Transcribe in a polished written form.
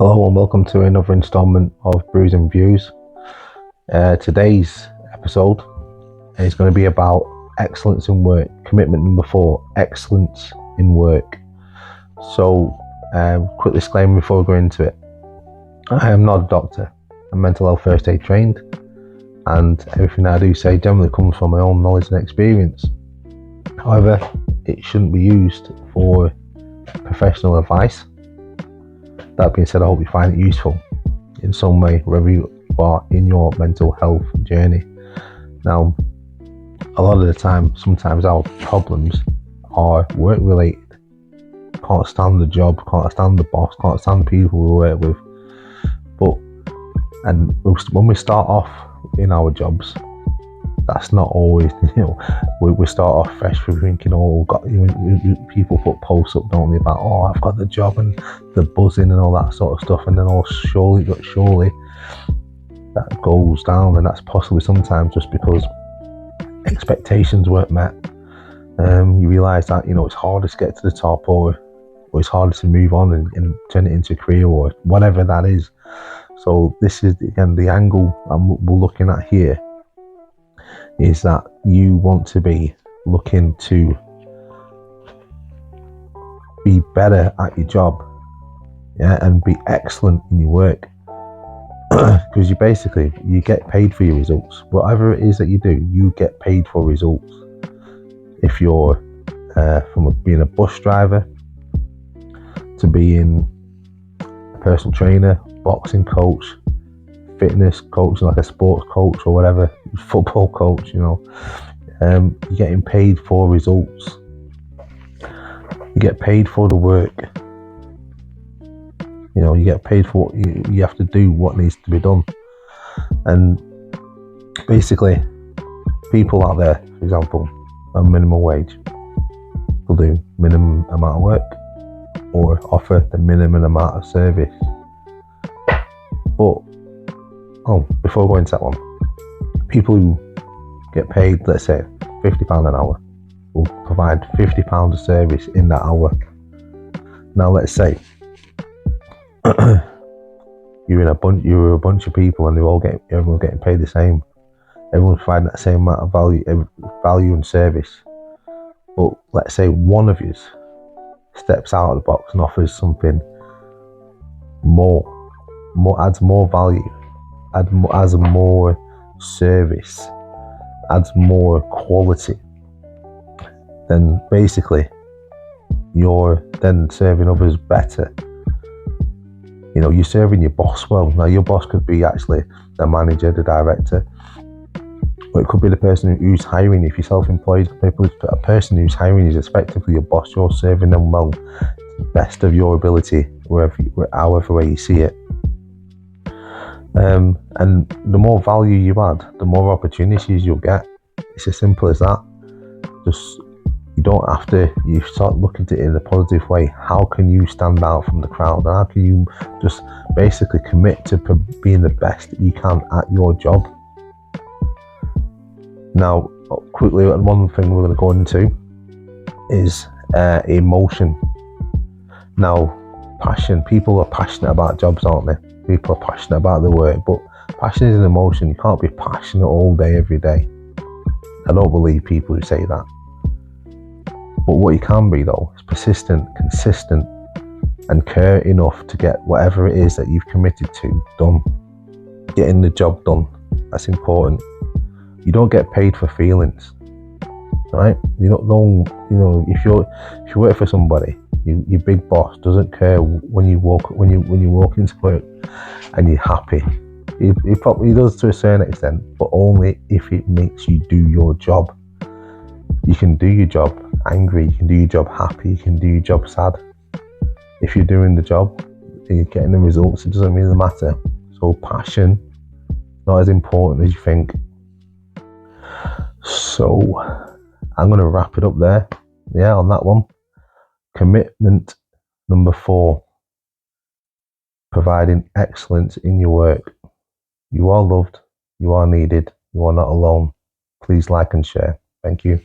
Hello and welcome to another installment of Brews and Views. Today's episode is going to be about excellence in work. Commitment number 4, excellence in work. So, quick disclaimer before we go into it. I am not a doctor. I'm mental health first aid trained, and everything I do say generally comes from my own knowledge and experience. However, it shouldn't be used for professional advice. That being said, I hope you find it useful in some way, wherever you are in your mental health journey. Now, a lot of the time, sometimes our problems are work related. Can't stand the job, can't stand the boss, can't stand the people we work with. And when we start off in our jobs, that's not always, we start off fresh with thinking, people put posts up, don't they, about, I've got the job and the buzzing and all that sort of stuff, and then surely that goes down, and that's possibly sometimes just because expectations weren't met. You realise that, it's harder to get to the top, or it's harder to move on and turn it into a career or whatever that is. So this is, again, the angle we're looking at here, is that you want to be looking to be better at your job, and be excellent in your work, because you get paid for your results. Whatever it is that you do, you get paid for results. If you're from being a bus driver to being a personal trainer, boxing coach, fitness coach, like a sports coach or whatever, football coach, you're getting paid for results. You get paid for the work. You get paid for what you have to do, what needs to be done. And basically, people out there, for example, on minimum wage, will do minimum amount of work or offer the minimum amount of service. But before I go into that one, people who get paid, let's say £50 an hour, will provide £50 of service in that hour. Now let's say you're a bunch of people, and everyone's getting paid the same. Everyone's providing that same amount of value and service. But let's say one of you steps out of the box and offers something more, adds more value, adds more service, adds more quality, then basically you're then serving others better. You're serving your boss well. Now, your boss could be actually the manager, the director, or it could be the person who's hiring. If you're self-employed, a person who's hiring is effectively your boss. You're serving them well, to the best of your ability, however way you see it. And the more value you add, the more opportunities you'll get. It's as simple as that. You start looking at it in a positive way. How can you stand out from the crowd? How can you just basically commit to being the best that you can at your job? Now, quickly, one thing we're going to go into is emotion. Now, passion. People are passionate about jobs, aren't they? People are passionate about their work, but passion is an emotion. You can't be passionate all day, every day. I don't believe people who say that. But what you can be, though, is persistent, consistent, and care enough to get whatever it is that you've committed to done. Getting the job done. That's important. You don't get paid for feelings, right? You don't. If you work for somebody, your big boss doesn't care when you walk into work and you're happy. He probably does to a certain extent, but only if it makes you do your job. You can do your job angry, you can do your job happy, you can do your job sad. If you're doing the job and you're getting the results, it doesn't really matter. So passion, not as important as you think. So I'm going to wrap it up there. On that one. Commitment number 4, providing excellence in your work. You are loved, you are needed, you are not alone. Please like and share. Thank you.